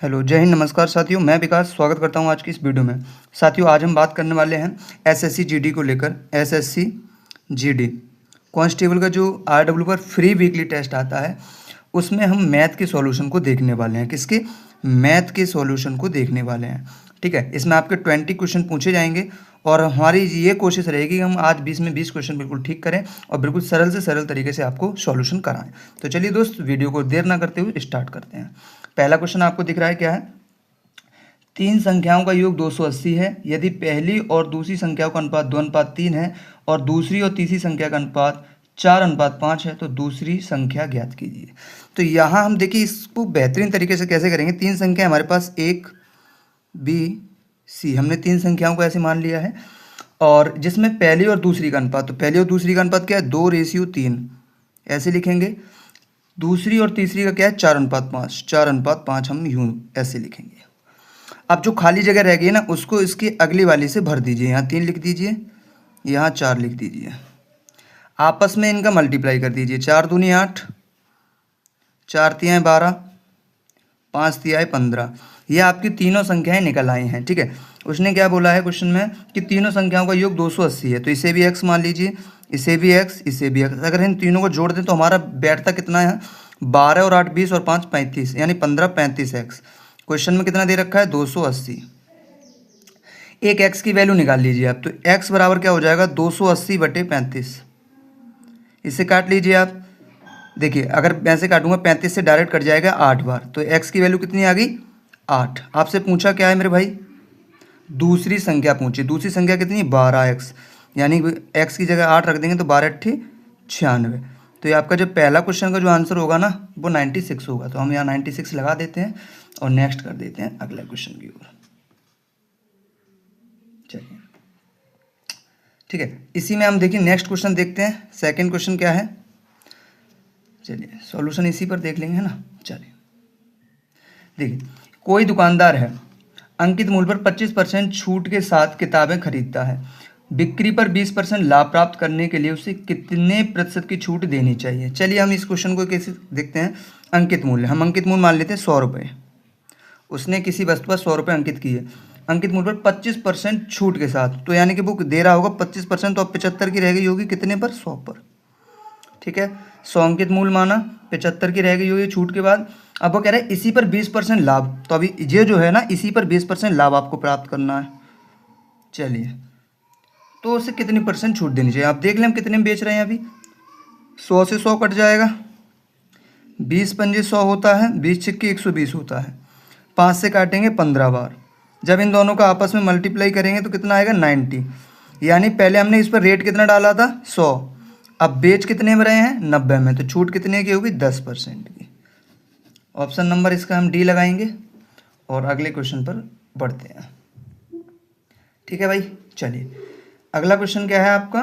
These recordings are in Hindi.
हेलो, जय हिंद, नमस्कार साथियों। मैं विकास स्वागत करता हूं आज की इस वीडियो में। साथियों, आज हम बात करने वाले हैं एसएससी जीडी को लेकर। एसएससी जीडी कांस्टेबल का जो आरडब्ल्यू पर फ्री वीकली टेस्ट आता है, उसमें हम मैथ के सॉल्यूशन को देखने वाले हैं। किसके? मैथ के सॉल्यूशन को देखने वाले हैं। ठीक है, इसमें आपके 20 क्वेश्चन पूछे जाएंगे और हमारी ये कोशिश रहेगी कि हम आज 20 में 20 क्वेश्चन बिल्कुल ठीक करें और बिल्कुल सरल से सरल तरीके से आपको सॉल्यूशन कराएं। तो चलिए दोस्त, वीडियो को देर ना करते हुए स्टार्ट करते हैं। पहला क्वेश्चन आपको दिख रहा है, क्या है? तीन संख्याओं का योग 280 है। यदि पहली और दूसरी संख्याओं का अनुपात 2:3 है और दूसरी और तीसरी संख्या का अनुपात 4:5 है, तो दूसरी संख्या ज्ञात कीजिए। तो यहाँ हम देखिए इसको बेहतरीन तरीके से कैसे करेंगे। तीन संख्या हमारे पास A, B, C, हमने तीन संख्याओं को ऐसे मान लिया है और जिसमें पहली और दूसरी का अनुपात, तो पहली और दूसरी का अनुपात क्या है? 2:3 ऐसे लिखेंगे। दूसरी और तीसरी का क्या है? 4:5, 4:5 हम यूं ऐसे लिखेंगे। अब जो खाली जगह रह गई ना, उसको इसकी अगली वाली से भर दीजिए। यहाँ 3 लिख दीजिए, यहाँ 4 लिख दीजिए। आपस में इनका मल्टीप्लाई कर दीजिए। 4 दूनी 8, 4 तियाएँ 12, 5 तियाएँ 15। ये आपकी तीनों संख्याएं निकल आई हैं। ठीक है, उसने क्या बोला है क्वेश्चन में कि तीनों संख्याओं का योग 280 है, तो इसे भी x मान लीजिए, इसे भी x, इसे भी x। अगर इन तीनों को जोड़ दें तो हमारा बैठता कितना है? 12 और 8 20 और 5 35, यानी 15 35x। क्वेश्चन में कितना दे रखा है? 280। एक x की वैल्यू निकाल लीजिए आप, तो x बराबर क्या हो जाएगा? 280/35। इसे काट लीजिए आप। देखिए, अगर मैं से काटूंगा 35 से डायरेक्ट कट जाएगा 8 बार, तो x की वैल्यू कितनी आ गई? 8। आपसे पूछा क्या है मेरे भाई? दूसरी संख्या पूछी। दूसरी संख्या कितनी? 12x, यानी x की जगह 8 रख देंगे तो 12×8 96। तो ये आपका जो पहला क्वेश्चन का जो आंसर होगा ना, वो 96 होगा। तो हम यहाँ 96 लगा देते हैं और नेक्स्ट कर देते हैं अगले क्वेश्चन की ओर। चलिए, ठीक है, इसी में हम देखिए नेक्स्ट क्वेश्चन देखते हैं। सेकंड क्वेश्चन क्या है? चलिए, सॉल्यूशन इसी पर देख लेंगे, है ना। चलिए देखिए, कोई दुकानदार है, अंकित मूल्य पर 25% छूट के साथ किताबें खरीदता है। बिक्री पर 20% लाभ प्राप्त करने के लिए उसे कितने प्रतिशत की छूट देनी चाहिए? चलिए हम इस क्वेश्चन को कैसे देखते हैं। अंकित मूल्य, हम अंकित मूल्य मान लेते हैं 100 रुपये। उसने किसी वस्तु पर 100 रुपये अंकित किए। अंकित मूल्य पर 25% छूट के साथ, तो यानी कि वो दे रहा होगा 25%, तो अब 75 की रह गई होगी कितने पर? 100 पर। ठीक है, 100 अंकित मूल्य माना, 75 की रह गई होगी छूट के बाद। अब वो कह रहा है इसी पर 20% लाभ, तो अभी ये जो है ना, इसी पर 20% लाभ आपको प्राप्त करना है। चलिए, तो उसे कितनी परसेंट छूट देनी चाहिए? आप देख लें हम कितने में बेच रहे हैं अभी। 100 से 100 कट जाएगा, 20 पंजे 100 होता है, 20 छिक्के 120 होता है। 5 से काटेंगे 15 बार। जब इन दोनों का आपस में मल्टीप्लाई करेंगे तो कितना आएगा? 90। यानी पहले हमने इस पर रेट कितना डाला था? 100। अब बेच कितने में रहे हैं? 90 में। तो छूट कितने की होगी? 10% की। ऑप्शन नंबर इसका हम डी लगाएंगे और अगले क्वेश्चन पर बढ़ते हैं। ठीक है भाई, चलिए अगला क्वेश्चन क्या है आपका?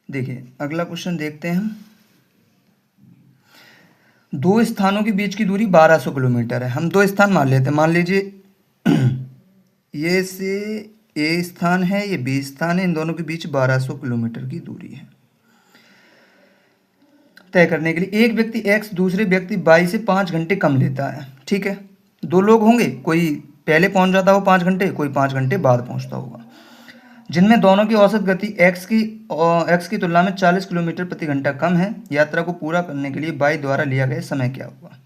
देखिए, अगला क्वेश्चन देखते हैं हम। दो स्थानों के बीच की दूरी 1200 किलोमीटर है। हम दो स्थान मान लेते हैं। मान लीजिए ये से ए स्थान है, ये बी स्थान है, इन दोनों के बीच 1200 किलोमीटर की दूरी है। तय करने के लिए एक व्यक्ति x दूसरे व्यक्ति y से 5 घंटे कम लेता है। ठीक है, दो लोग होंगे, कोई पहले पहुंच जाता हो 5 घंटे, कोई 5 घंटे बाद पहुंचता होगा, जिनमें दोनों की औसत गति x की तुलना में 40 किलोमीटर प्रति घंटा कम है। यात्रा को पूरा करने के लिए y द्वारा लिया गया समय क्या होगा?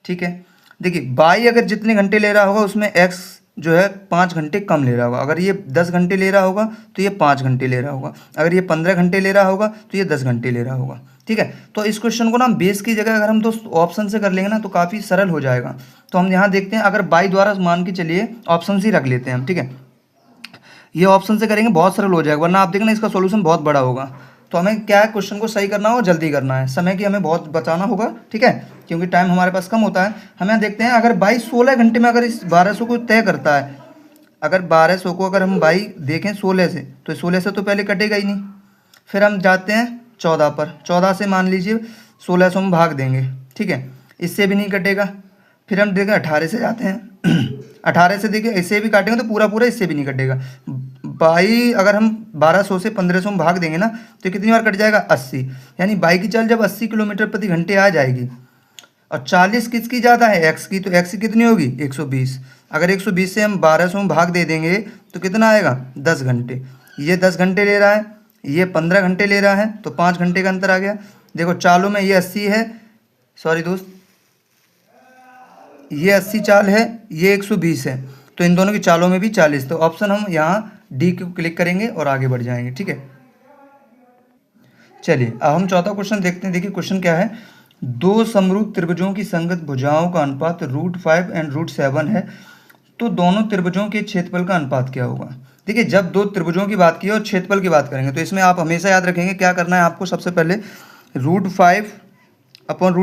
ठीक है, देखिए y अगर जितने घंटे ले रहा होगा उसमें x जो है 5 घंटे कम ले रहा होगा। अगर ये 10 घंटे ले रहा होगा तो ये 5 घंटे ले रहा होगा। अगर ये 15 घंटे ले रहा होगा तो ये 10 घंटे ले रहा होगा। ठीक है, तो इस क्वेश्चन को ना हम बेस की जगह अगर हम दोस्त ऑप्शन से कर लेंगे ना, तो काफ़ी सरल हो जाएगा। तो हम यहाँ देखते हैं, अगर बाई द्वारा मान के चलिए ऑप्शन से ही रख लेते हैं हम। ठीक है, ये ऑप्शन से करेंगे बहुत सरल हो जाएगा, वरना आप देखना इसका सोल्यूशन बहुत बड़ा होगा। तो हमें क्या है, क्वेश्चन को सही करना होगा, जल्दी करना है, समय की हमें बहुत बचाना होगा। ठीक है, क्योंकि टाइम हमारे पास कम होता है। हम यहाँ देखते हैं, अगर बाई 16 घंटे में अगर इस 1200 को तय करता है, अगर 1200 को अगर हम बाई देखें 16 से, तो 16 से तो पहले कटेगा ही नहीं। फिर हम जाते हैं 14 पर। 14 से मान लीजिए 1600 हम भाग देंगे। ठीक है, इससे भी नहीं कटेगा। फिर हम देखें 18 से जाते हैं 18 से देखिए इससे भी काटेंगे तो पूरा पूरा इससे भी नहीं कटेगा। बाई अगर हम 1200 से 1500 में भाग देंगे ना, तो कितनी बार कट जाएगा? 80। यानी बाई की चाल जब 80 किलोमीटर प्रति घंटे आ जाएगी और 40 किसकी ज़्यादा है, एक्स की, तो एक्स की कितनी होगी 120। अगर 120 से हम 1200 में भाग दे देंगे तो कितना आएगा 10 घंटे। ये 10 घंटे ले रहा है, ये 15 घंटे ले रहा है, तो 5 घंटे का अंतर आ गया। देखो चालों में ये 80 है, सॉरी दोस्त, ये 80 चाल है, ये 120 है, तो इन दोनों की चालों में भी 40। तो ऑप्शन हम यहाँ डी को क्लिक करेंगे और आगे बढ़ जाएंगे। ठीक है, चलिए अब हम चौथा क्वेश्चन देखते हैं। देखिए क्वेश्चन क्या है, दो समरूप त्रिभुजों की संगत भुजाओं का अनुपात √5 एंड √7 है, तो दोनों त्रिभुजों के क्षेत्रफल का अनुपात क्या होगा। देखिए जब दो त्रिभुजों की बात की और क्षेत्रफल की बात करेंगे तो इसमें आप हमेशा याद रखेंगे क्या करना है आपको। सबसे पहले √5 अपॉन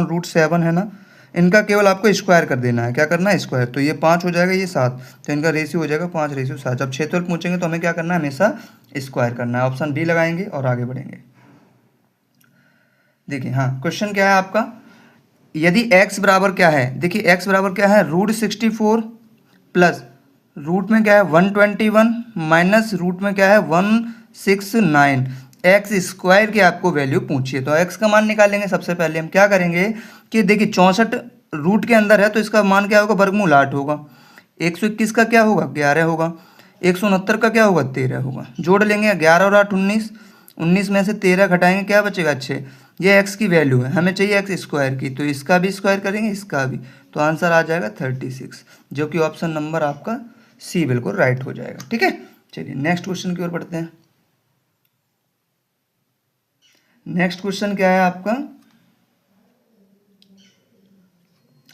√7 है ना, इनका केवल आपको स्क्वायर कर देना है। क्या करना है, स्क्वायर। तो ये 5 हो जाएगा, ये 7, तो इनका रेशियो हो जाएगा 5:7। जब क्षेत्रफल पूछेंगे तो हमें क्या करना है, हमेशा स्क्वायर करना है। ऑप्शन डी लगाएंगे और आगे बढ़ेंगे। देखिए हाँ, क्वेश्चन क्या है आपका, यदि x बराबर क्या है, देखिए x बराबर क्या है, √64 प्लस रूट में क्या है 121 माइनस रूट में क्या है 169, एक्स स्क्वायर की आपको वैल्यू पूछिए। तो x का मान निकालेंगे। सबसे पहले हम क्या करेंगे कि देखिए 64 रूट के अंदर है तो इसका मान क्या होगा, वर्गमूल 8 होगा। 121 का क्या होगा 11 होगा, 169 का क्या होगा 13 होगा। जोड़ लेंगे 11 और 8 19, 19 में से 13 घटाएंगे क्या बचेगा 6। ये x की वैल्यू है, हमें चाहिए एक्स स्क्वायर की, तो इसका भी स्क्वायर करेंगे, इसका भी, तो आंसर आ जाएगा 36, जो कि ऑप्शन नंबर आपका सी बिल्कुल राइट हो जाएगा। ठीक है, चलिए नेक्स्ट क्वेश्चन की ओर बढ़ते हैं। नेक्स्ट क्वेश्चन क्या है आपका,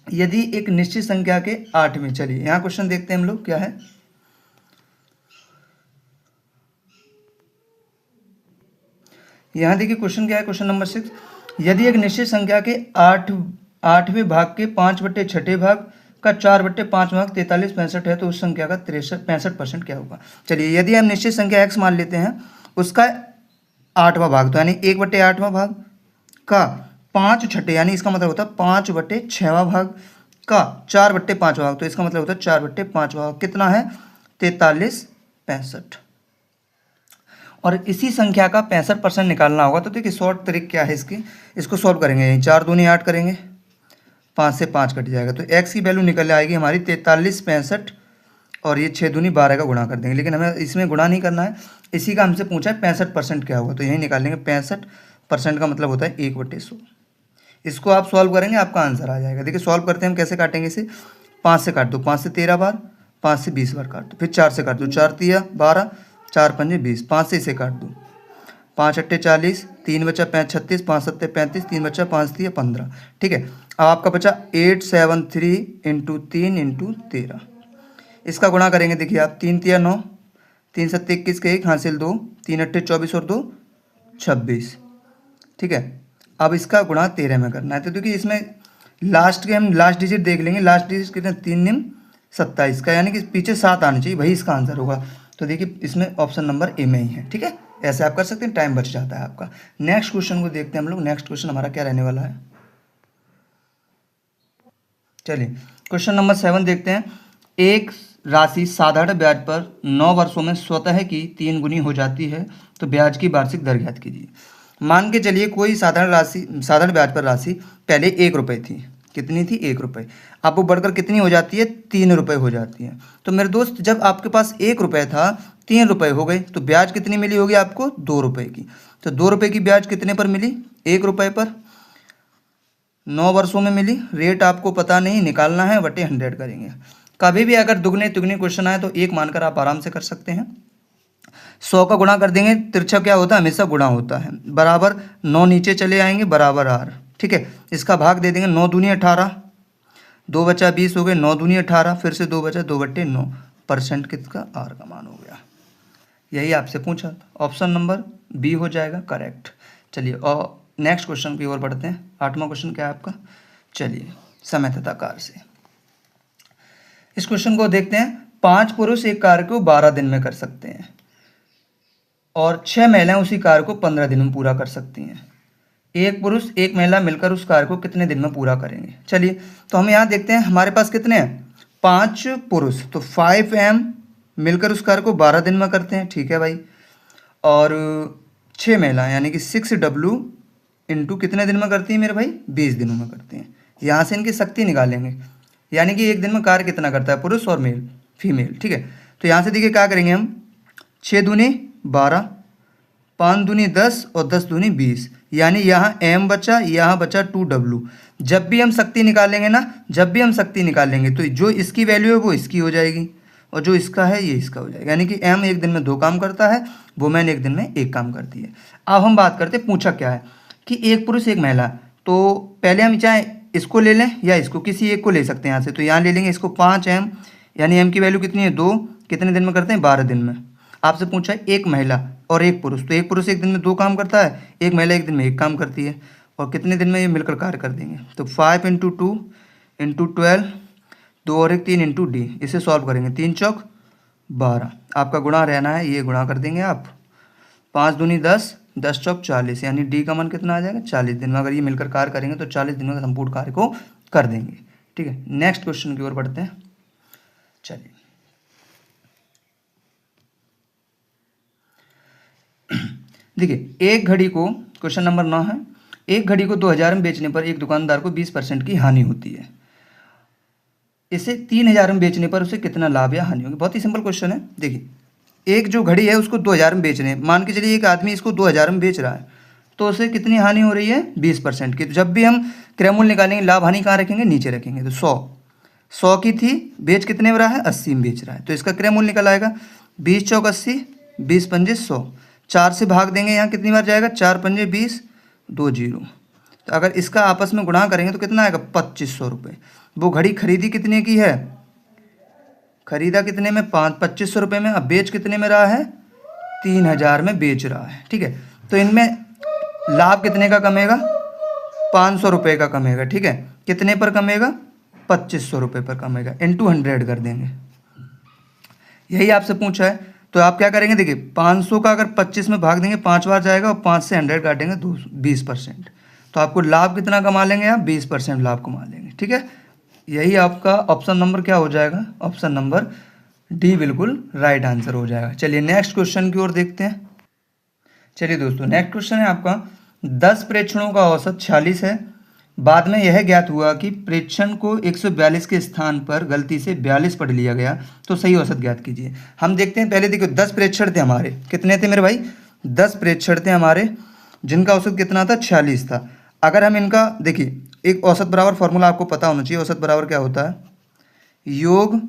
यदि एक निश्चित संख्या के 8 में, चलिए यहाँ क्वेश्चन देखते हैं हम लोग क्या है। यहाँ देखिए क्वेश्चन क्या है, क्वेश्चन नंबर 6, यदि एक निश्चित संख्या के 8वें भाग के 5/6 भाग का 4/5 भाग 43/65 है, तो उस संख्या का 65% क्या होगा। चलिए यदि हम निश्चित संख्या x मान लेते हैं, उसका 8वां भाग, तो यानी 1/8वां भाग का 5/6 यानी इसका मतलब होता है 5/6वां भाग का 4/5 भाग, तो इसका मतलब होता है 4/5 भाग कितना है 43/65। और इसी संख्या का 65% निकालना होगा। तो देखिए शॉर्ट ट्रिक क्या है इसकी, इसको सॉल्व करेंगे। 4 दूनी 8 करेंगे, 5 से 5 कट जाएगा, तो x की वैल्यू निकल आएगी हमारी 43/65, और ये 6 दूनी 12 का गुणा कर देंगे। लेकिन हमें इसमें गुणा नहीं करना है, इसी का हमसे पूछा है 65% क्या होगा, तो यही निकालेंगे। 65% का मतलब होता है 1/100। इसको आप सॉल्व करेंगे, आपका आंसर आ जाएगा। देखिए सॉल्व करते हैं हम, कैसे काटेंगे इसे, 5 से काट दो, 5 से 13 बार, 5 से 20 बार काट दो, फिर 4 से काट दो, 4 तिया 12, 4 पंजे 20, 5 से इसे काट दो, 5 अट्ठे 40, 3 बचा 5 36, 5 सत्ते 35, 3 बचा 5 तिया 15। ठीक है, अब आपका बचा 873 इंटू 3 इंटू 13। इसका गुणा करेंगे, देखिए आप 3 तिया 9, 3 सत्ते 21 के 1 हासिल 2, 3 अट्ठे 24 और 2 26। ठीक है, अब इसका गुणा 13 में करना है। तो देखिए इसमें लास्ट के हम लास्ट डिजिट देख लेंगे, लास्ट डिजिट कितने 3 निम 27 का, यानी कि पीछे 7 आने चाहिए, वही इसका आंसर होगा। तो देखिए इसमें ऑप्शन नंबर ए में ही है। ठीक है, ऐसे आप कर सकते हैं, टाइम बच जाता है आपका। नेक्स्ट क्वेश्चन को देखते हैं हम लोग। नेक्स्ट क्वेश्चन हमारा क्या रहने वाला है, चलिए क्वेश्चन नंबर 7 देखते हैं। एक राशि साधारण ब्याज पर 9 वर्षों में स्वतः की 3 गुनी हो जाती है, तो ब्याज की वार्षिक दर ज्ञात कीजिए। मान के चलिए कोई साधारण ब्याज पर राशि पहले 1 रुपये थी, कितनी थी 1 रुपये, अब वो बढ़कर कितनी हो जाती है 3 रुपये हो जाती है। तो मेरे दोस्त जब आपके पास 1 रुपये था 3 रुपये हो गए, तो ब्याज कितनी मिली होगी आपको 2 रुपये की। तो 2 रुपये की ब्याज कितने पर मिली, 1 रुपये पर, 9 वर्षों में मिली। रेट आपको पता नहीं, निकालना है, बटे 100 करेंगे। कभी भी अगर दुगने तिगने क्वेश्चन आए तो 1 मानकर आप आराम से कर सकते हैं। 100 का गुणा कर देंगे, तिरछा क्या होता है हमेशा गुणा होता है, बराबर 9 नीचे चले आएंगे, बराबर r। ठीक है, इसका भाग दे देंगे, 9 दूनी 18, 2 बचा 20 हो गए, 9 दूनी 18, फिर से 2 बचा 2/9%, किसका r का मान हो गया। यही आपसे पूछा, ऑप्शन नंबर बी हो जाएगा करेक्ट। चलिए और नेक्स्ट क्वेश्चन की ओर बढ़ते हैं। 8वां क्वेश्चन क्या है आपका, चलिए समय तथा कार्य से। इस क्वेश्चन को देखते हैं। 5 पुरुष एक कार्य को 12 दिन में कर सकते हैं और 6 महिलाएं उसी कार्य को 15 दिन में पूरा कर सकती हैं। एक पुरुष एक महिला मिलकर उस कार्य को कितने दिन में पूरा करेंगे। चलिए तो हम यहाँ देखते हैं, हमारे पास कितने हैं 5 पुरुष, तो 5m मिलकर उस कार्य को 12 दिन में करते हैं। ठीक है भाई, और 6 महिलाएं यानी कि 6w इंटू कितने दिन में करती है मेरे भाई, 20 दिनों में करती हैं। यहाँ से इनकी शक्ति निकालेंगे, यानी कि एक दिन में कार्य कितना करता है पुरुष और मेल फीमेल, ठीक है। तो यहाँ से देखिए क्या करेंगे हम, 6 दूनी 12, 5 दूनी 10 और 10 दूनी 20, यानी यहाँ m बचा, यहाँ बचा 2w। जब भी हम शक्ति निकालेंगे ना, जब भी हम शक्ति निकालेंगे तो जो इसकी वैल्यू है वो इसकी हो जाएगी और जो इसका है ये इसका हो जाएगा, यानी कि m एक दिन में 2 काम करता है, वुमेन एक दिन में 1 काम करती है। अब हम बात करते हैं, पूछा क्या है कि एक पुरुष एक महिला, तो पहले हम चाहे इसको ले लें या इसको, किसी एक को ले सकते हैं यहाँ से। तो यहाँ ले लेंगे इसको 5m, यानी m की वैल्यू कितनी है 2, कितने दिन में करते हैं 12 दिन में। आपसे पूछा है एक महिला और एक पुरुष, तो एक पुरुष एक दिन में 2 काम करता है, एक महिला एक दिन में 1 काम करती है, और कितने दिन में ये मिलकर कार्य कर देंगे। तो 5 × 2 × 12, 2 और 1 3 × d, इसे सॉल्व करेंगे, 3 चौक 12, आपका गुणा रहना है, ये गुणा कर देंगे आप, 5 दूनी 10, 10 चौक 40, यानी डी का मान कितना आ जाएगा 40 दिन में। अगर ये मिलकर कार्य करेंगे तो 40 दिनों में संपूर्ण कार्य को कर देंगे, ठीक है। नेक्स्ट क्वेश्चन की ओर बढ़ते हैं, चलिए। देखिए एक घड़ी को, क्वेश्चन नंबर 9 है, एक घड़ी को 2000 में बेचने पर एक दुकानदार को 20% की हानि होती है, इसे 3000 में बेचने पर उसे कितना लाभ या हानि होगी। बहुत ही सिंपल क्वेश्चन है। देखिए एक जो घड़ी है उसको 2000 में बेचने, मान के चलिए एक आदमी इसको 2000 में बेच रहा है, तो उसे कितनी हानि हो रही है 20% की। तो जब भी हम क्रयमूल्य निकालेंगे, लाभ हानि कहाँ रखेंगे, नीचे रखेंगे। तो 100 की थी, बेच कितने में रहा है 80 में बेच रहा है, तो इसका क्रयमूल्य निकल आएगा 20 चौक 80, 20 पंजे 100, 4 से भाग देंगे, यहाँ कितनी बार जाएगा 4 पंजे 20, 2 0। तो अगर इसका आपस में गुणा करेंगे तो कितना आएगा 2500 रुपये। वो घड़ी खरीदी कितने की है, खरीदा कितने में 2500 रुपये में, अब बेच कितने में रहा है 3000 में बेच रहा है, ठीक है। तो इनमें लाभ कितने का कमेगा 500 रुपये का कमेगा, ठीक है। कितने पर कमेगा 2500 रुपये पर कमेगा, इंटू 100 कर देंगे, यही आपसे पूछा है। तो आप क्या करेंगे, देखिए 500 का अगर 25 में भाग देंगे 5 बार जाएगा और 5 से 100 काटेंगे 20%, तो आपको लाभ कितना कमा लेंगे आप 20% लाभ कमा लेंगे, ठीक है। यही आपका ऑप्शन नंबर क्या हो जाएगा, ऑप्शन नंबर डी बिल्कुल राइट आंसर हो जाएगा। चलिए नेक्स्ट क्वेश्चन की ओर देखते हैं। चलिए दोस्तों नेक्स्ट क्वेश्चन है आपका, 10 प्रेक्षणों का औसत 46 है, बाद में यह ज्ञात हुआ कि प्रेक्षण को 142 के स्थान पर गलती से 42 पढ़ लिया गया, तो सही औसत ज्ञात कीजिए। हम देखते हैं, पहले देखो 10 प्रेक्षण थे हमारे, कितने थे मेरे भाई 10 प्रेक्षण थे हमारे, जिनका औसत कितना था 46 था। अगर हम इनका देखिए, एक औसत बराबर फॉर्मूला आपको पता होना चाहिए, औसत बराबर क्या होता है, योग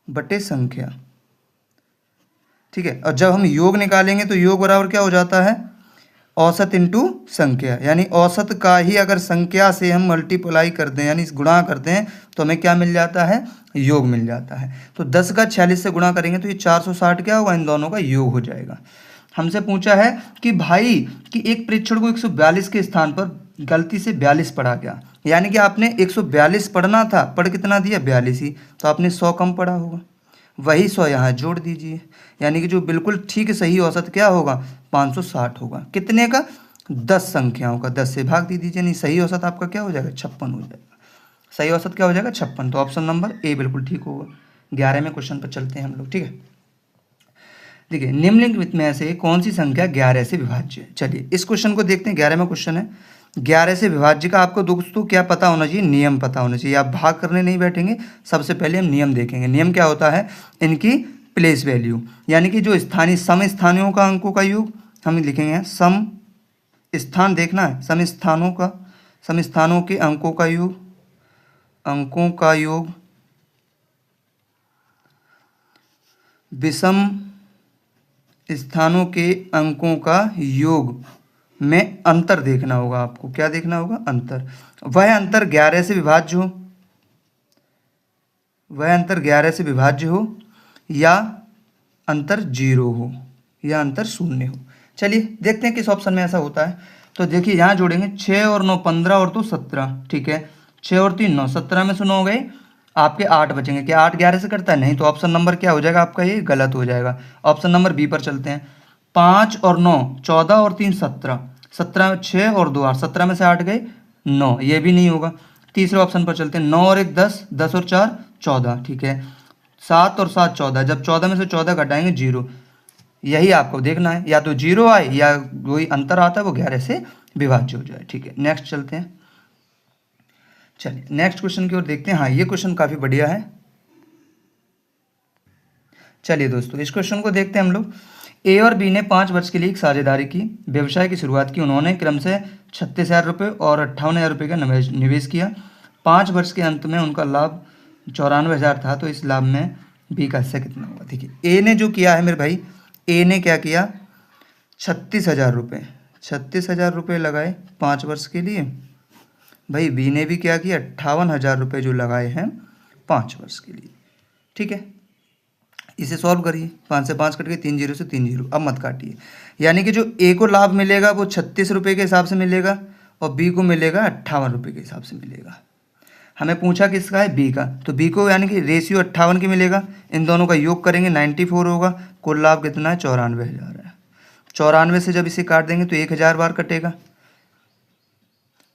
बटे संख्या, ठीक है। और जब हम योग निकालेंगे तो योग बराबर क्या हो जाता है, औसत इंटू संख्या, यानी औसत का ही अगर संख्या से हम मल्टीप्लाई करते हैं, यानी गुणा करते हैं, तो हमें क्या मिल जाता है, योग मिल जाता है। तो 10 का 46 से गुणा करेंगे तो ये 460 क्या होगा, इन दोनों का योग हो जाएगा। हमसे पूछा है कि भाई कि एक प्रेक्षण को 142 के स्थान पर गलती से 42 पढ़ा गया, यानी कि आपने 142 पढ़ना था, पढ़ कितना दिया 42 ही, तो आपने 100 कम पढ़ा होगा, वही 100 यहाँ जोड़ दीजिए, यानी कि जो बिल्कुल ठीक सही औसत क्या होगा 560 होगा। कितने का 10 संख्याओं का, 10 से भाग दीजिए, नहीं सही औसत आपका क्या हो जाएगा 56 हो जाएगा। सही औसत क्या हो जाएगा 56, तो ऑप्शन नंबर ए बिल्कुल ठीक होगा। 11वें क्वेश्चन पर चलते हैं हम लोग, ठीक है। देखिए निम्नलिखित में से कौन सी संख्या 11 से विभाज्य है। चलिए इस क्वेश्चन को देखते हैं, 11वां क्वेश्चन है। 11 से विभाज्य का आपको दोस्तों क्या पता होना चाहिए, नियम पता होना चाहिए। आप भाग करने नहीं बैठेंगे, सबसे पहले हम नियम देखेंगे। नियम क्या होता है, इनकी प्लेस वैल्यू, यानी कि जो स्थानीय सम स्थानियों का अंकों का योग हम लिखेंगे, सम स्थान देखना है, सम स्थानों के अंकों का योग विषम स्थानों के अंकों का योग में अंतर देखना होगा आपको। क्या देखना होगा, अंतर। वह अंतर 11 से विभाज्य हो, या अंतर 0 हो, या अंतर 0 हो। चलिए देखते हैं किस ऑप्शन में ऐसा होता है। तो देखिए यहाँ जोड़ेंगे 6 और 9 15 और 2 17, ठीक है। 6 और 3 9, 17 में से 9 गए, आपके 8 बचेंगे। क्या 8 11 से करता है, नहीं, तो ऑप्शन नंबर क्या हो जाएगा आपका, ये गलत हो जाएगा। ऑप्शन नंबर बी पर चलते हैं। 5 और 9 14 और 3 17, 17 में 6 और 2 8, 17 में से 8 गए 9, ये भी नहीं होगा। तीसरे ऑप्शन पर चलते हैं। 9 और 1 10, 10 और 4 14, ठीक है। 7 और 7 14, जब 14 में से 14 घटाएंगे 0, यही आपको देखना है, या तो 0 आए या कोई अंतर आता है वो 11 से विभाज्य हो जाए। ठीक है, नेक्स्ट चलते हैं। चलिए नेक्स्ट क्वेश्चन की ओर देखते हैं। हाँ, ये क्वेश्चन काफ़ी बढ़िया है। चलिए दोस्तों, इस क्वेश्चन को देखते हैं हम लोग। ए और बी ने 5 वर्ष के लिए एक साझेदारी की, व्यवसाय की शुरुआत की। उन्होंने क्रम से 36,000 रुपये और 58,000 रुपये का निवेश किया। 5 वर्ष के अंत में उनका लाभ 94,000 था। तो इस लाभ में बी का हिस्सा कितना होगा? देखिए, ए ने जो किया है मेरे भाई, ए ने क्या किया, 36,000 रुपये, 36,000 रुपये लगाए 5 वर्ष के लिए। भाई बी ने भी क्या किया, 58,000 रुपये जो लगाए हैं 5 वर्ष के लिए। ठीक है, इसे सॉल्व करिए। 5 से 5 कट गए, 3 जीरो से 3 जीरो। अब मत काटिए, यानी कि जो ए को लाभ मिलेगा वो 36 रुपये के हिसाब से मिलेगा और बी को मिलेगा 58 रुपये के हिसाब से मिलेगा। हमें पूछा किसका है, बी का। तो बी को यानी कि रेशियो 58 की मिलेगा। इन दोनों का योग करेंगे 94 होगा। कुल लाभ कितना है, 94,000 है। 94 से जब इसे काट देंगे तो 1,000 बार कटेगा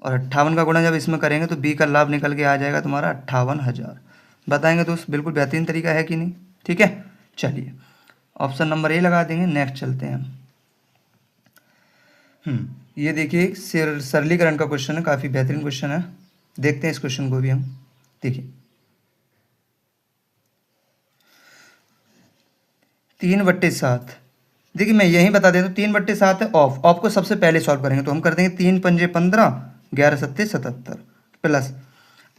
और 58 का गुणा जब इसमें करेंगे तो बी का लाभ निकल के आ जाएगा तुम्हारा 58,000। बताएंगे दोस्त, बिल्कुल बेहतरीन तरीका है कि नहीं? ठीक है, चलिए ऑप्शन नंबर ए लगा देंगे। नेक्स्ट चलते हैं हम। ये देखिए सरलीकरण का क्वेश्चन है, काफ़ी बेहतरीन क्वेश्चन है। देखते हैं इस क्वेश्चन को भी हम। देखिए 3/7। देखिए मैं यही बता देता हूँ, 3/7 है ऑफ। ऑफ को सबसे पहले सॉल्व करेंगे तो हम कर देंगे 3 पंजे 15, 11 सत्ते 77 प्लस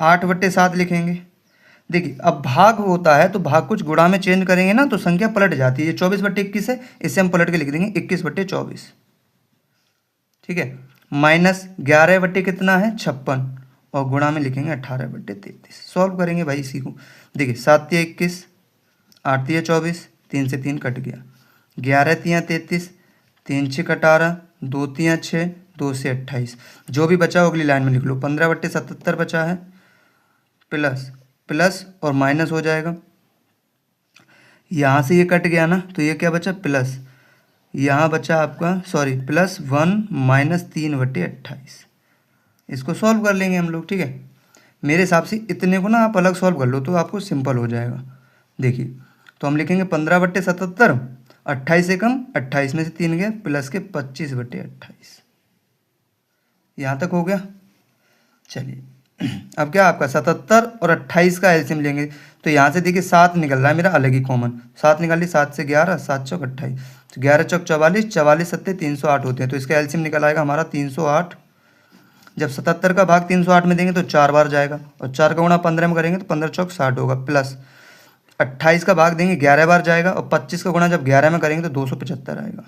8/7 लिखेंगे। देखिए अब भाग होता है तो भाग कुछ गुणा में चेंज करेंगे ना तो संख्या पलट जाती है। ये 24/21 है, इसे हम पलट के लिख देंगे 21/24। ठीक है, माइनस 11 कितना है, 56 और गुणा में लिखेंगे 18/33। सॉल्व करेंगे भाई इसी को। देखिए 7 तिया 21, 8 तिया 24, 3 से 3 कट गया, 11 तिया 33, 3 6 18, 2 तिया 6, 2 से 28। जो भी बचा अगली लाइन में लिख लो। 15/77 बचा है, प्लस प्लस और माइनस हो जाएगा। यहाँ से ये कट गया ना तो ये क्या बचा, प्लस। यहाँ बचा आपका प्लस 1 माइनस 3/28। इसको सॉल्व कर लेंगे हम लोग। ठीक है, मेरे हिसाब से इतने को ना आप अलग सॉल्व कर लो तो आपको सिंपल हो जाएगा। देखिए तो हम लिखेंगे 15/77, 28 से कम, 28 में से 3 गया, प्लस के 25/28। यहाँ तक हो गया। चलिए अब क्या आपका 77 और 28 का एलसीएम लेंगे तो यहाँ से देखिए 7 निकल रहा है मेरा अलग ही कॉमन। 7 निकालिए, 7 से 11, 7 चौक 28, तो 11 चौक 44, 44 सत्ते 308 होते हैं। तो इसका एलसीएम निकल आएगा हमारा 308। जब 77 का भाग 308 में देंगे तो 4 बार जाएगा और 4 का गुणा 15 में करेंगे तो 15 चौक 60 होगा, प्लस 28 का भाग देंगे 11 बार जाएगा और 25 का गुणा जब 11 में करेंगे तो 275 आएगा।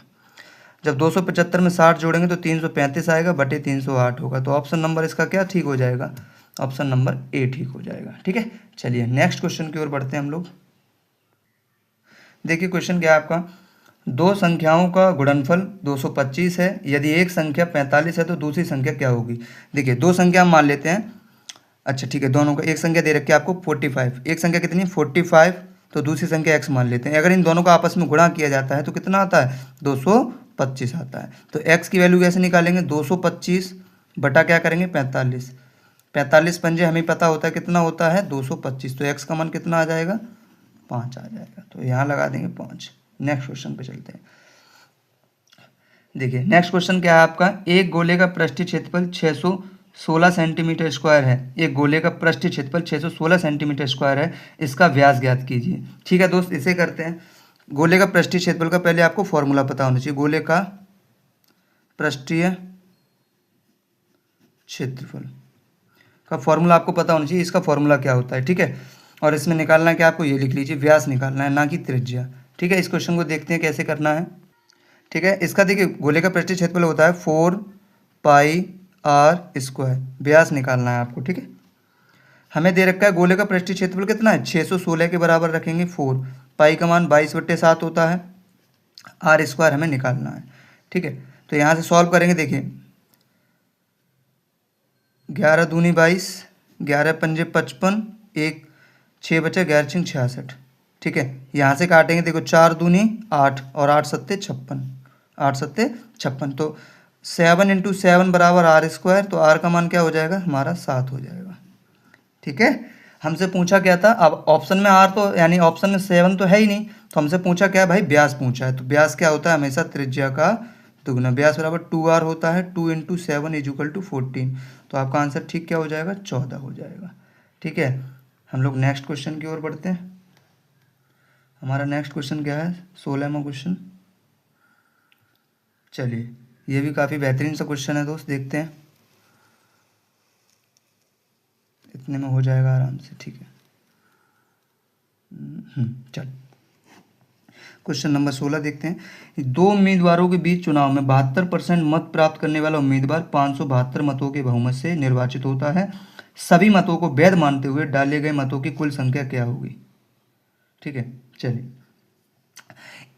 जब 275 में 60 जोड़ेंगे तो 335 आएगा बटे 308 होगा। तो ऑप्शन नंबर इसका क्या ठीक हो जाएगा, ऑप्शन नंबर ए ठीक हो जाएगा। ठीक है, चलिए नेक्स्ट क्वेश्चन की ओर बढ़ते हैं हम लोग। देखिए क्वेश्चन क्या है आपका, दो संख्याओं का गुणनफल 225 है। यदि एक संख्या 45 है तो दूसरी संख्या क्या होगी? देखिए दो संख्या हम मान लेते हैं। अच्छा ठीक है, दोनों का एक संख्या दे रखी है आपको 45। एक संख्या कितनी 45, तो दूसरी संख्या x मान लेते हैं। अगर इन दोनों का आपस में गुणा किया जाता है तो कितना आता है, 225 आता है। तो x की वैल्यू कैसे निकालेंगे, 225 बटा क्या करेंगे 45। 45 पंजे हमें पता होता है कितना होता है 225, तो x का मान कितना आ जाएगा 5 आ जाएगा। तो यहाँ लगा देंगे 5। नेक्स्ट क्वेश्चन पे चलते हैं। देखिए नेक्स्ट क्वेश्चन क्या है आपका, एक गोले का पृष्ठीय क्षेत्रफल 616 सेंटीमीटर स्क्वायर है। एक गोले का पृष्ठीय क्षेत्रफल 616 सेंटीमीटर स्क्वायर है, इसका व्यास ज्ञात कीजिए। ठीक है दोस्त, इसे करते हैं। गोले का पृष्ठीय क्षेत्रफल का पहले आपको फॉर्मूला पता होना चाहिए। गोले का पृष्ठीय क्षेत्रफल का फॉर्मूला आपको पता होना चाहिए, इसका फॉर्मूला क्या होता है। ठीक है, और इसमें निकालना है क्या, आपको ये लिख लीजिए, व्यास निकालना है ना कि त्रिज्या। ठीक है, इस क्वेश्चन को देखते हैं कैसे करना है। ठीक है, इसका देखिए गोले का पृष्ठीय क्षेत्रफल होता है 4 पाई आर स्क्वायर, व्यास निकालना है आपको। ठीक है, हमें दे रखा है गोले का पृष्ठीय क्षेत्रफल कितना है 616 के बराबर रखेंगे 4, पाई का मान 22/7 होता है, आर स्क्वायर हमें निकालना है। ठीक है, तो यहाँ से सॉल्व करेंगे। देखिए 11 दूनी 22, 11 पंजे 55, 1 6 बचा, 11 छिंग 66। ठीक है, यहाँ से काटेंगे, देखो 4 दूनी 8 और 8 सत्ते 56, 8 सत्ते 56। तो 7 × 7 बराबर आर स्क्वायर, तो आर का मान क्या हो जाएगा हमारा 7 हो जाएगा। ठीक है, हमसे पूछा क्या था, अब ऑप्शन में आर तो यानी ऑप्शन में 7 तो है ही नहीं, तो हमसे पूछा क्या है भाई, व्यास पूछा है। तो व्यास क्या होता है, हमेशा त्रिज्या का दुगुना। व्यास बराबर 2r होता है, 2 × 7 = 14। तो आपका आंसर ठीक क्या हो जाएगा, 14 हो जाएगा। ठीक है, हम लोग नेक्स्ट क्वेश्चन की ओर बढ़ते हैं। हमारा नेक्स्ट क्वेश्चन क्या है, 16वां क्वेश्चन। चलिए, ये भी काफ़ी बेहतरीन सा क्वेश्चन है दोस्त, देखते हैं। इतने में हो जाएगा आराम से, ठीक है। चल, क्वेश्चन नंबर 16 देखते हैं। दो उम्मीदवारों के बीच चुनाव में 72% मत प्राप्त करने वाला उम्मीदवार 572 मतों के बहुमत से निर्वाचित होता है। सभी मतों को वैध मानते हुए डाले गए मतों की कुल संख्या क्या होगी। ठीक है, चलिए,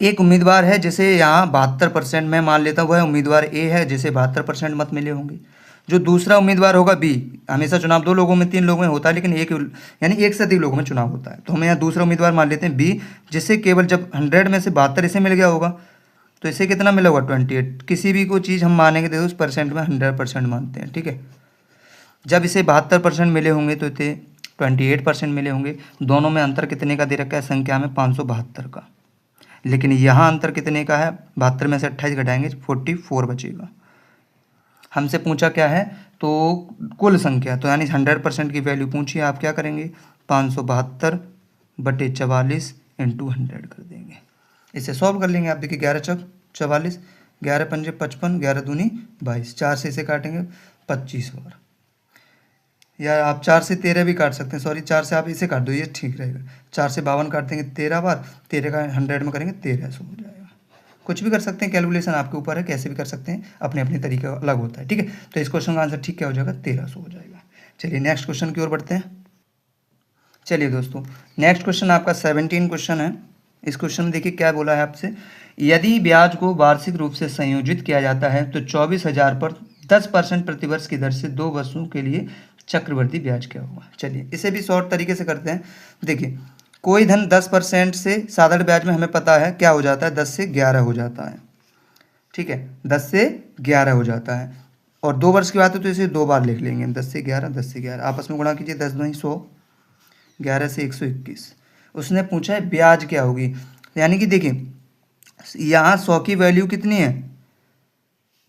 एक उम्मीदवार है जिसे यहाँ 72% मैं मान लेता हूँ, वह उम्मीदवार ए है जिसे 72% मत मिले होंगे। जो दूसरा उम्मीदवार होगा बी, हमेशा चुनाव 2 लोगों में 3 लोगों में होता है, लेकिन एक यानी एक से अधिक लोगों में चुनाव होता है। तो हम यहाँ दूसरा उम्मीदवार मान लेते हैं बी, जिससे केवल जब 100 में से 72 इसे मिल गया होगा, तो इसे कितना मिला होगा, 28। किसी भी को चीज़ हम मानेंगे तो उस परसेंट में 100% मानते हैं। ठीक है, जब इसे 72% मिले होंगे तो इसे 28% मिले होंगे। दोनों में अंतर कितने का दे रखा है, संख्या में 572 का। लेकिन यहाँ अंतर कितने का है, 72 में से 28 घटाएंगे 44 बचेगा। हमसे पूछा क्या है, तो कुल संख्या, तो यानी 100% की वैल्यू पूछी है। आप क्या करेंगे, 572/44 × 100 कर देंगे। इसे सॉल्व कर लेंगे। आप देखिए, 11 चौक 44, 11 पंजे 55, 11 दूनी 22, 4 से इसे काटेंगे 25 बार, या आप 4 से 13 भी काट सकते हैं। सॉरी, 4 से आप इसे काट दो, ये ठीक रहेगा। 4 से 52 काट देंगे 13 बार, 13 का 100 में करेंगे 1300 हो जाएगा। कुछ भी कर सकते हैं, कैलकुलेशन आपके ऊपर है, कैसे भी कर सकते हैं, अपने अपने तरीका अलग होता है। ठीक है, तो इस क्वेश्चन का आंसर ठीक क्या हो जाएगा, 1300 हो जाएगा। चलिए नेक्स्ट क्वेश्चन की ओर बढ़ते हैं। चलिए दोस्तों, नेक्स्ट क्वेश्चन आपका 17 क्वेश्चन है। इस क्वेश्चन में देखिए क्या बोला है आपसे, यदि ब्याज को वार्षिक रूप से संयोजित किया जाता है तो 24,000 पर 10% प्रतिवर्ष की दर से 2 वर्षों के लिए चक्रवृद्धि ब्याज क्या होगा। चलिए, इसे भी शॉर्ट तरीके से करते हैं। देखिए, कोई धन 10% से साधारण ब्याज में हमें पता है क्या हो जाता है, 10 से 11 हो जाता है। ठीक है, 10 से 11 हो जाता है। और 2 वर्ष की बात है तो इसे 2 बार लिख लेंगे, 10 से 11, 10 से 11 आपस में गुणा कीजिए, 10 दूनी 100, 11 से 121। उसने पूछा है ब्याज क्या होगी, यानी कि देखिए, यहाँ 100 की वैल्यू कितनी है,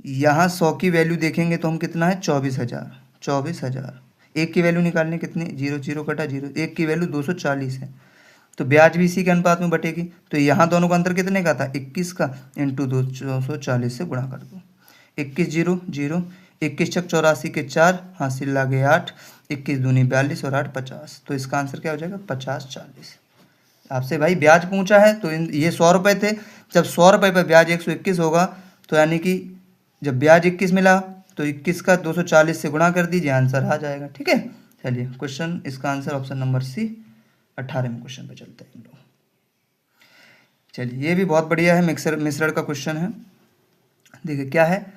यहाँ 100 की वैल्यू देखेंगे तो हम कितना है, 24,000, 24,000। एक की वैल्यू निकालने कितनी, 0 0 कटा 0, एक की वैल्यू 240 है, तो ब्याज भी इसी के अनुपात में बटेगी। तो यहाँ दोनों का अंतर कितने का था, 21 का, इंटू 240 से गुणा कर दो। 21 0 0, 21 छक 84 के 4, हासिल लागे 8, 21 दूनी 42 और 8 50। तो इसका आंसर क्या हो जाएगा, 50 40। आपसे भाई ब्याज पूछा है तो ये 100 रुपये थे, जब 100 रुपये पर ब्याज 121 होगा, तो यानी कि जब ब्याज 21 मिला तो 21 का 240 से गुणा कर दीजिए, आंसर आ जाएगा। ठीक है, चलिए क्वेश्चन, इसका आंसर ऑप्शन नंबर सी, 18वें क्वेश्चन पे चलते हैं हम लोग। चलिए, ये भी बहुत बढ़िया है, मिश्रण का क्वेश्चन है। देखिए क्या है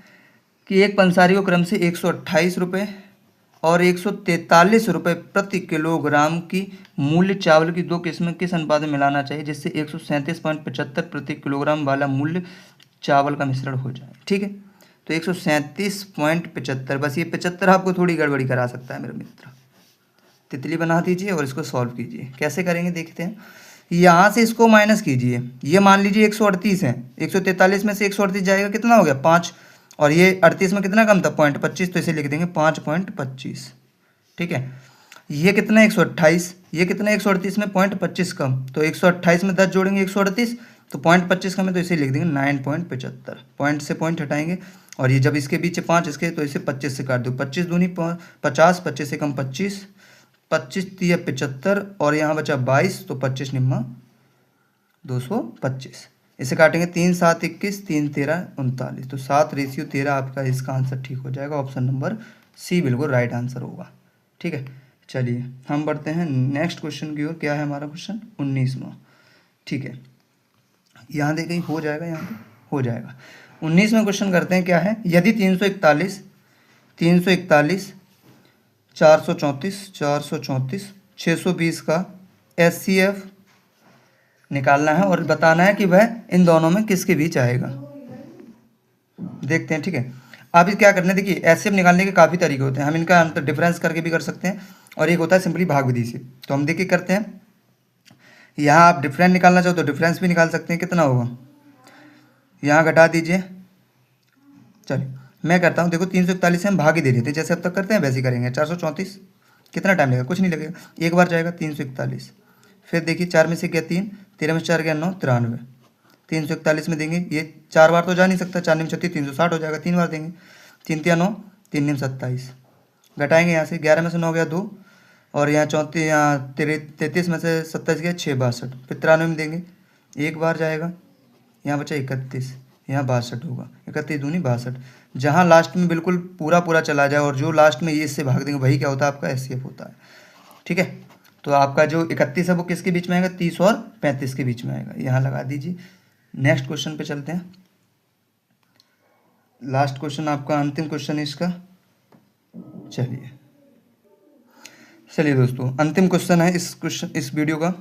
कि एक पंसारी को क्रम से 128 रुपये और 143 रुपये प्रति किलोग्राम की मूल्य चावल की 2 किस्में किस अनुपात में मिलाना चाहिए जिससे 137.75 प्रति किलोग्राम वाला मूल्य चावल का मिश्रण हो जाए। ठीक है, तो 137.75, बस ये 75 आपको थोड़ी गड़बड़ी करा सकता है मेरे मित्र। तितली बना दीजिए और इसको सॉल्व कीजिए। कैसे करेंगे देखते हैं। यहाँ से इसको माइनस कीजिए, ये मान लीजिए 138 है, 143 में से 138 जाएगा, कितना हो गया 5, और ये 38 में कितना कम था 0.25, तो इसे लिख देंगे 5.25। ठीक है, ये कितना 128, ये कितना 138 में 0.25 कम, तो 128 में 10 जोड़ेंगे 138, तो 0.25 कम है, तो इसे लिख देंगे 9.75। पॉइंट से पॉइंट हटाएंगे, और ये जब इसके बीच 5 इसके, तो इसे 25 से काट दो, 25 दूनी 50, 25 से कम 25, 25 3 75, और यहाँ बचा 22, तो 25 निम्मा 225। इसे काटेंगे 3 7 21, 3 13 39, तो 7:13 आपका इसका आंसर ठीक हो जाएगा। ऑप्शन नंबर सी बिल्कुल राइट आंसर होगा। ठीक है, चलिए हम बढ़ते हैं नेक्स्ट क्वेश्चन की ओर। क्या है हमारा क्वेश्चन, 19वां। ठीक है, यहाँ देखें हो जाएगा, यहाँ पे हो जाएगा। 19वां क्वेश्चन करते हैं। क्या है, यदि 341 434 620 का HCF निकालना है और बताना है कि वह इन दोनों में किसके बीच आएगा। देखते हैं। ठीक है, अब ये क्या करना है, देखिए HCF निकालने के काफ़ी तरीके होते हैं, हम इनका अंतर डिफरेंस करके भी कर सकते हैं, और एक होता है सिंपली भाग विधि से। तो हम देखिए करते हैं, यहाँ आप डिफरेंस निकालना चाहो तो डिफरेंस भी निकाल सकते हैं। कितना होगा, यहाँ घटा दीजिए चलिए मैं करता हूँ। देखो 341 से हम भाग ही दे रहे थे, जैसे अब तक करते हैं वैसे ही करेंगे। 434 कितना टाइम लगेगा, कुछ नहीं लगेगा, एक बार जाएगा 341। फिर देखिए 4 में से गया 3, 13 में से 4 गया 9, 93। 341 में देंगे, ये 4 बार तो जा नहीं सकता, 4 निम 36 360 हो जाएगा, 3 बार देंगे। 3 तिया 9, 3 निम 27। घटाएंगे यहाँ से, 11 में से 9 गया 2, और यहाँ 34, यहाँ 33 में से 27 गया 6, 62। फिर 93 में देंगे, एक बार जाएगा, यहाँ बचा 31, यहाँ 62 होगा, 31 दूनी 62। जहाँ लास्ट में बिल्कुल पूरा पूरा चला जाए और जो लास्ट में ये इससे भाग देंगे वही क्या होता है, आपका एचसीएफ होता है। ठीक है, तो आपका जो 31 है वो किसके बीच में आएगा, 30 और 35 के बीच में आएगा, यहाँ लगा दीजिए। नेक्स्ट क्वेश्चन पे चलते हैं। लास्ट क्वेश्चन आपका, अंतिम क्वेश्चन है इसका। चलिए दोस्तों, अंतिम क्वेश्चन है इस वीडियो का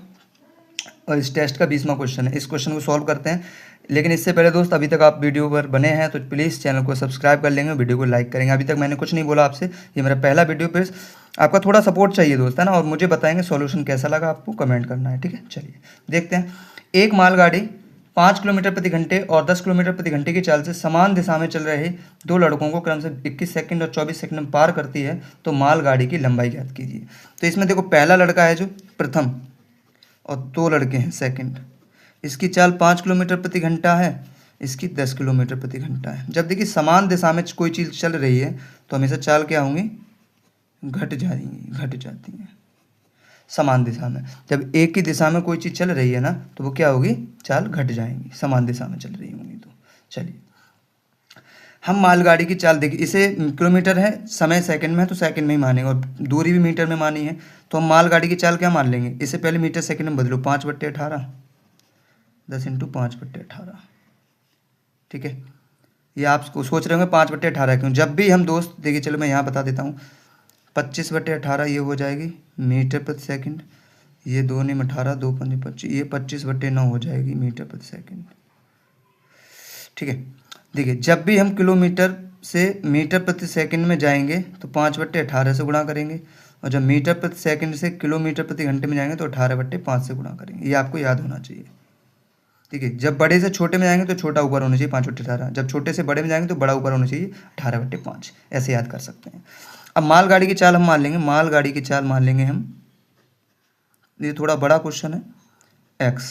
और इस टेस्ट का 20वां क्वेश्चन है। इस क्वेश्चन को सॉल्व करते हैं, लेकिन इससे पहले दोस्त अभी तक आप वीडियो पर बने हैं तो प्लीज़ चैनल को सब्सक्राइब कर लेंगे, वीडियो को लाइक करेंगे। अभी तक मैंने कुछ नहीं बोला आपसे, ये मेरा पहला वीडियो, प्लीज़ आपका थोड़ा सपोर्ट चाहिए दोस्त, है ना, और मुझे बताएंगे सॉल्यूशन कैसा लगा, आपको कमेंट करना है। ठीक है, चलिए देखते हैं। एक मालगाड़ी 5 किलोमीटर प्रति घंटे और 10 किलोमीटर प्रति घंटे की चाल से समान दिशा में चल रहे दो लड़कों को क्रम से 21 सेकंड और 24 सेकंड में पार करती है, तो मालगाड़ी की लंबाई ज्ञात कीजिए। तो इसमें देखो, पहला लड़का है जो प्रथम और 2 लड़के हैं सेकंड, इसकी चाल 5 किलोमीटर प्रति घंटा है, इसकी 10 किलोमीटर प्रति घंटा है। जब देखिए समान दिशा में कोई चीज़ चल रही है तो हमेशा चाल क्या होंगी, घट जाती हैं समान दिशा में। जब एक ही दिशा में कोई चीज़ चल रही है ना तो वो क्या होगी, चाल घट जाएंगी, समान दिशा में चल रही होंगी। तो चलिए हम मालगाड़ी की चाल देखिए, इसे किलोमीटर है, समय सेकंड में है तो सेकंड में ही मानेंगे, और दूरी भी मीटर में मानी है, तो हम मालगाड़ी की चाल क्या मान लेंगे, इसे पहले मीटर सेकंड में बदलो, 5/18, 10 × 5/18। ठीक है, ये आप सोच रहे होंगे 5/18 क्यों। जब भी हम दोस्त देखिए, चलो मैं यहाँ बता देता हूँ, 25/18 ये हो जाएगी मीटर प्रति सेकंड, ये 2 निम 18, 2 पंजे 25, ये 25/9 हो जाएगी मीटर प्रति सेकंड। ठीक है, देखिए जब भी हम किलोमीटर से मीटर प्रति सेकंड में जाएंगे तो 5/18 से गुणा करेंगे, और जब मीटर प्रति सेकंड से किलोमीटर प्रति घंटे में जाएंगे तो 18/5 से गुणा करेंगे। ये आपको याद होना चाहिए। ठीक है, जब बड़े से छोटे में जाएंगे तो छोटा ऊपर होना चाहिए 5/18, जब छोटे से बड़े में जाएंगे तो बड़ा ऊपर होना चाहिए 18/5, ऐसे याद कर सकते हैं। अब मालगाड़ी की चाल हम मान लेंगे, मालगाड़ी की चाल मान लेंगे हम, ये थोड़ा बड़ा क्वेश्चन है, x।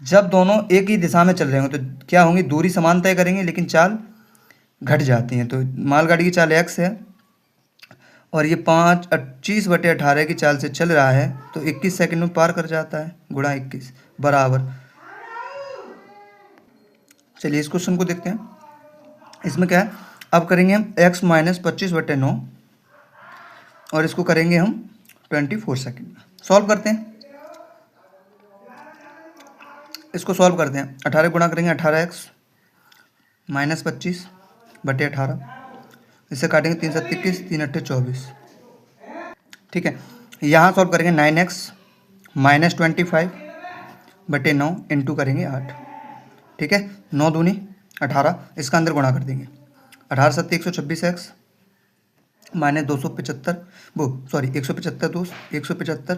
जब दोनों एक ही दिशा में चल रहे होंगे तो क्या होंगी, दूरी समान तय करेंगे लेकिन चाल घट जाती हैं। तो मालगाड़ी की चाल x है और ये 25/18 की चाल से चल रहा है तो 21 सेकंड में पार कर जाता है, गुणा 21 बराबर। चलिए इस क्वेश्चन को देखते हैं। इसमें क्या है, अब करेंगे हम x - 25/9 और इसको करेंगे हम 24 सेकंड में। सॉल्व करते हैं, इसको सॉल्व करते हैं। 18 गुणा करेंगे 18x - 25/18, इससे काटेंगे 3 × 7 = 21, 3 × 8 = 24। ठीक है, यहाँ सॉल्व करेंगे 9x - 25/9 इंटू करेंगे 8। ठीक है, 9 दूनी 18, इसका अंदर गुणा कर देंगे। 18 × 7 = 126x - 275, 175 दोस्त 175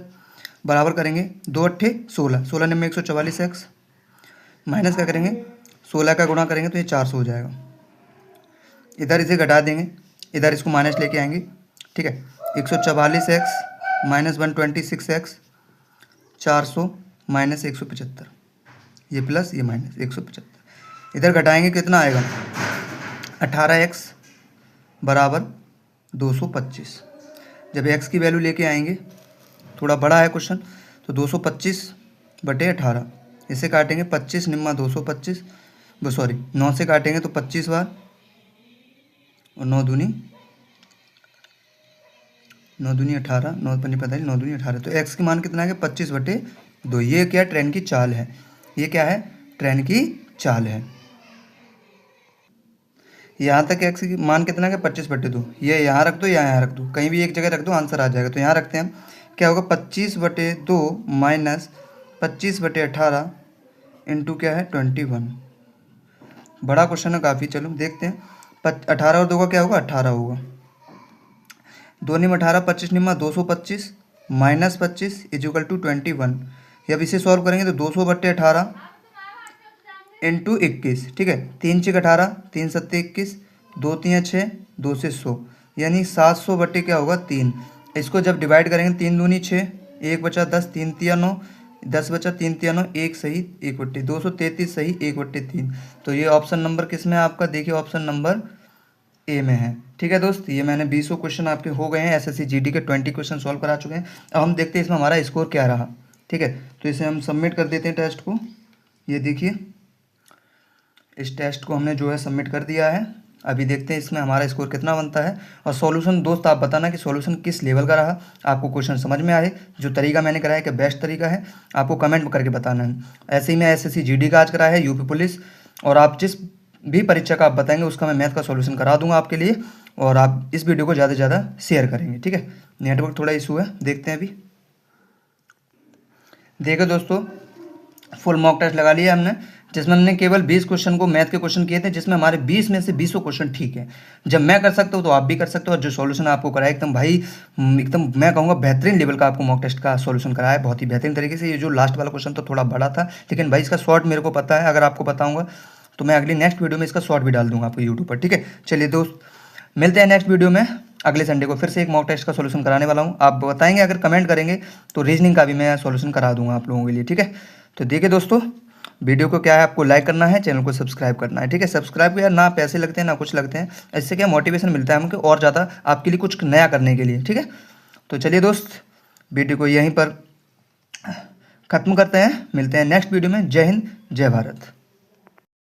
बराबर करेंगे 2 × 8 = 16, 16 में 144x माइनस क्या करेंगे, 16 का गुणा करेंगे तो ये 400 हो जाएगा। इधर इसे घटा देंगे, इधर इसको माइनस लेके आएंगे। ठीक है, 144x - 126x 400 - 175, ये प्लस ये माइनस 175, इधर घटाएंगे कितना आएगा, 18x बराबर 225। जब x की वैल्यू लेके आएंगे, थोड़ा बड़ा है क्वेश्चन, तो 225/18, इसे काटेंगे 25 निम्मा 225, 9 से काटेंगे तो 25 बार, और 9 दूनी 18, 9 पंजे 45, 9 दूनी 18। तो x की मान कितना है, 25/2। ये क्या, ट्रेन की चाल है, ये क्या है, ट्रेन की चाल है। यहाँ तक x की मान कितना है, 25/2। ये यहाँ रख दो या यहाँ रख दो, कहीं भी एक जगह रख दो, आंसर आ जाएगा। तो यहाँ रखते हैं, क्या होगा, 25/2 माइनस 25/18 इंटू क्या है 21। बड़ा क्वेश्चन है काफ़ी, चलो देखते हैं। 18 और 2 का क्या होगा, 18 होगा, 2 निम 18, 25 निम्मा 225 माइनस 25 = 21। अब इसे सॉल्व करेंगे तो 200/18 इंटू 21, ठीक है। 3 × 18, 3 × 7 21, 2 × 3 = 6, 2 से 100, यानी 700 बटे क्या होगा 3। इसको जब डिवाइड करेंगे 3 दूनी 6, 1 बचा 10, 3 तिया 9, 10 बचा 3 तिया 9, 1 सही 1 बट्टे 233 सही 1 बट्टे 3। तो ये ऑप्शन नंबर किस में है आपका, देखिए ऑप्शन नंबर ए में है। ठीक है दोस्त, ये मैंने 20 क्वेश्चन आपके हो गए हैं, एसएससी जीडी के 20 क्वेश्चन सॉल्व करा चुके हैं। अब हम देखते हैं इसमें हमारा स्कोर क्या रहा। ठीक है, तो इसे हम सबमिट कर देते हैं टेस्ट को। ये देखिए इस टेस्ट को हमने जो है सबमिट कर दिया है। अभी देखते हैं इसमें हमारा स्कोर कितना बनता है। और सॉल्यूशन दोस्त आप बताना कि सॉल्यूशन किस लेवल का रहा, आपको क्वेश्चन समझ में आए, जो तरीका मैंने कराया कि बेस्ट तरीका है, आपको कमेंट करके बताना है। ऐसे ही मैं एसएससी जीडी का आज कराया है, यूपी पुलिस, और आप जिस भी परीक्षा का आप बताएंगे उसका मैं मैथ का सॉल्यूशन करा दूंगा आपके लिए। और आप इस वीडियो को ज़्यादा से ज़्यादा शेयर करेंगे। ठीक है, नेटवर्क थोड़ा इशू है, देखते हैं अभी। देखो दोस्तों, फुल मॉक टेस्ट लगा लिया हमने, जिसमें हमने केवल 20 क्वेश्चन को मैथ के क्वेश्चन किए थे, जिसमें हमारे 20 में से 20 क्वेश्चन ठीक है। जब मैं कर सकता हूँ तो आप भी कर सकते हो। और जो सॉल्यूशन आपको कराया एकदम भाई एकदम मैं कहूँगा बेहतरीन लेवल का आपको मॉक टेस्ट का सॉल्यूशन कराया है, बहुत ही बेहतरीन तरीके से। ये जो लास्ट वाला क्वेश्चन तो थोड़ा बड़ा था, लेकिन भाई इसका शॉर्ट मेरे को पता है। अगर आपको बताऊँगा तो मैं अगली नेक्स्ट वीडियो में इसका शॉर्ट भी डाल दूंगा आपको यूट्यूब पर। ठीक है, चलिए दोस्त, मिलते हैं नेक्स्ट वीडियो में। अगले संडे को फिर से एक मॉक टेस्ट का सॉल्यूशन कराने वाला हूँ। आप बताएंगे, अगर कमेंट करेंगे तो रीजनिंग का भी मैं सॉल्यूशन करा दूंगा आप लोगों के लिए। ठीक है, तो देखिए दोस्तों, वीडियो को क्या है, आपको लाइक करना है, चैनल को सब्सक्राइब करना है। ठीक है, सब्सक्राइब को यार ना पैसे लगते हैं ना कुछ लगते हैं, इससे क्या मोटिवेशन मिलता है हमको और ज़्यादा आपके लिए कुछ नया करने के लिए। ठीक है, तो चलिए दोस्त, वीडियो को यहीं पर ख़त्म करते हैं, मिलते हैं नेक्स्ट वीडियो में। जय हिंद, जय भारत।